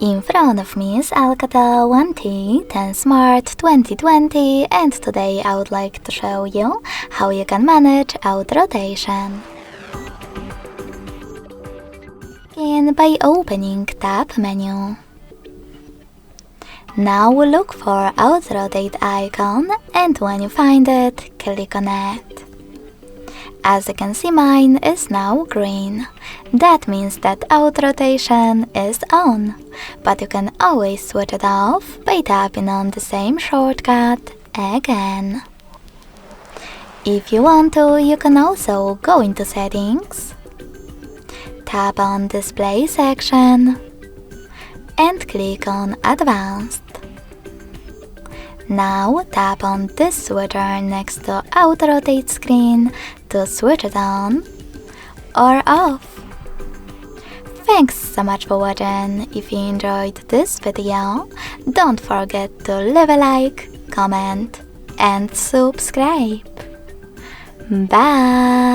In front of me is ALCATEL 1T 10 Smart 2020, and today I would like to show you how you can manage auto rotation. Begin by opening Tab menu. Now look for Auto Rotate icon, and when you find it, click on it. As you can see, mine is now green. That means that auto rotation is on, but you can always switch it off by tapping on the same shortcut again. If you want to, you can also go into Settings, tap on Display section, and click on Advanced. Now tap on this switcher next to Auto Rotate screen to switch it on or off. Thanks so much for watching. If you enjoyed this video, don't forget to leave a like, comment and subscribe. Bye!